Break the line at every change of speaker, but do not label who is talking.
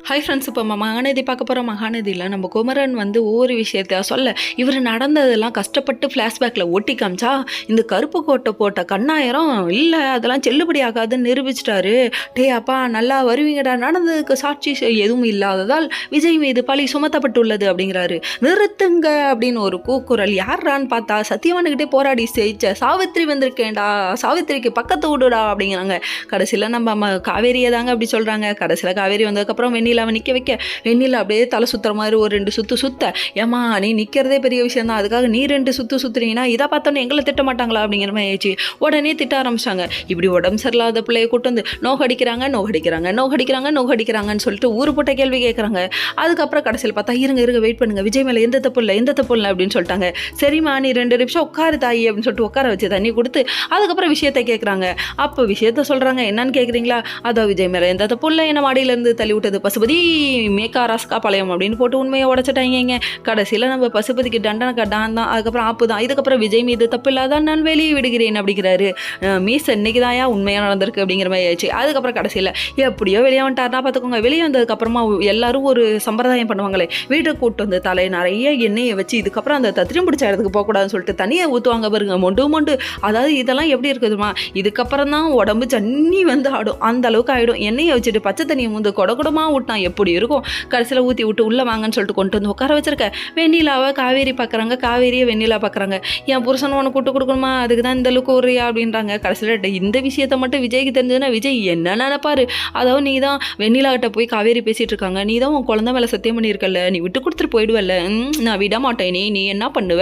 Hi friends, இப்போ மகாநதி பார்க்க போகிற மகாநதியில் நம்ம குமரன் வந்து ஒவ்வொரு விஷயத்த சொல்ல இவர் நடந்ததெல்லாம் கஷ்டப்பட்டு ஃப்ளாஷ்பேக்கில் ஒட்டி காமிச்சா இந்த கருப்பு கோட்டை போட்ட கண்ணாயிரம் இல்லை அதெல்லாம் செல்லுபடி ஆகாதுன்னு நிரூபிச்சிட்டாரு. டே அப்பா நல்லா வருவீங்கடா, நடந்ததுக்கு சாட்சி எதுவும் இல்லாததால் விஜய் மீது பழி சுமத்தப்பட்டுள்ளது அப்படிங்கிறாரு. நிறுத்துங்க அப்படின்னு ஒரு கூக்குரல். யாரான்னு பார்த்தா சத்தியவானுக்கிட்டே போராடி ஜெயிச்ச சாவித்திரி வந்திருக்கேன்டா, சாவித்திரிக்கு பக்கத்து விடுடா அப்படிங்கிறாங்க. கடைசியில் நம்ம காவேரியை தாங்க அப்படி சொல்கிறாங்க. கடைசியில் காவேரி வந்ததுக்கப்புறம் வெண்ணிலாவை நிற்க வைக்க வெண்ணிலா அப்படியே தலை சுற்றுற மாதிரி ஒரு 2 சுற்று சுத்த, ஏமா நீ நிற்கிறதே பெரிய விஷயம் தான், அதுக்காக நீ 2 சுற்று சுற்றுறீங்கன்னா இதை பார்த்தோன்னே எங்களை திட்ட மாட்டாங்களா அப்படிங்கிற மாதிரி ஆயிடுச்சு. உடனே திட்ட ஆரம்பிச்சாங்க. இப்படி உடம்பு சரியில்லாத பிள்ளையை கூட்டு வந்து நோகடிக்கிறாங்கன்னு சொல்லிட்டு ஊரு போட்ட கேள்வி கேட்குறாங்க. அதுக்கப்புறம் கடைசியில் பார்த்தா இருங்க வெயிட் பண்ணுங்க, விஜய் மேலே எந்த தப்பு இல்லை அப்படின்னு சொல்லிட்டாங்க. சரிம்மா நீ 2 நிமிஷம் உட்காரு தாயி அப்படின்னு சொல்லிட்டு உட்கார வச்சு தண்ணி கொடுத்து அதுக்கப்புறம் விஷயத்தை கேட்குறாங்க. அப்போ விஷயத்த சொல்கிறாங்க. என்னன்னு கேட்குறீங்களா? அதோ விஜய் மேலே எந்த தப்பு இல்லை, என்ன மாடியிலேருந்து தள்ளி விட்டது பசுபதி மேக்கா ராஸ்கா பாளையம் அப்படின்னு போட்டு உண்மையை உடச்சிட்டாங்க. கடைசியில் நம்ம பசுபதிக்கு தண்டனை கட்டான் தான், அதுக்கப்புறம் ஆப்பு தான். இதுக்கப்புறம் விஜய் மீது தப்பு இல்லாதான் நான் வெளியே விடுகிறேன் அப்படிங்கிறாரு. மீஸ் இன்னைக்கு தாயா உண்மையாக நடந்திருக்கு அப்படிங்கிற மாதிரி ஆயிடுச்சு. அதுக்கப்புறம் கடைசியில் எப்படியோ வெளியே வந்துட்டார்னா பார்த்துக்கோங்க. வெளியே வந்ததுக்கப்புறமா எல்லாரும் ஒரு சம்பிரதாயம் பண்ணுவாங்களே, வீட்டுக்கு கூப்பிட்டு வந்து தலை நிறைய எண்ணெயை வச்சு இதுக்கப்புறம் அந்த தத்திரம் பிடிச்ச இடத்துக்கு போகக்கூடாதுன்னு சொல்லிட்டு தண்ணியை ஊற்றுவாங்க பாருங்க, மொண்டு. அதாவது இதெல்லாம் எப்படி இருக்குதுமா, இதுக்கப்புறம் தான் உடம்பு ஜன்னி வந்து ஆடும், அந்த அளவுக்கு ஆகிடும். எண்ணெயை வச்சுட்டு பச்சை தண்ணியை வந்து கொடமா ஊட்டினா எப்படி இருக்கும். கடைசியில் ஊற்றி விட்டு உள்ளே வாங்கன்னு சொல்லிட்டு கொண்டு வந்து உட்கார வச்சிருக்க. வெண்ணிலாவை காவேரி பார்க்குறாங்க, காவேரியை வெண்ணிலா பார்க்குறாங்க. என் புருஷன் உனக்கு கூட்டு கொடுக்கணுமா, அதுக்கு தான் இந்த அளவுக்கு ஊறியா அப்படின்றாங்க. கடைசியில் இந்த விஷயத்த மட்டும் விஜய்க்கு தெரிஞ்சதுன்னா விஜய் என்ன நினைப்பாரு. அதாவது நீ தான் வெண்ணிலா கிட்ட போய் காவேரி பேசிகிட்டு இருக்காங்க, நீ தான் உன் குழந்தை மேலே சத்தியம் பண்ணியிருக்கல, நீ விட்டு கொடுத்துட்டு போயிடுவல்ல, நான் விட மாட்டேன், நீ என்ன பண்ணுவ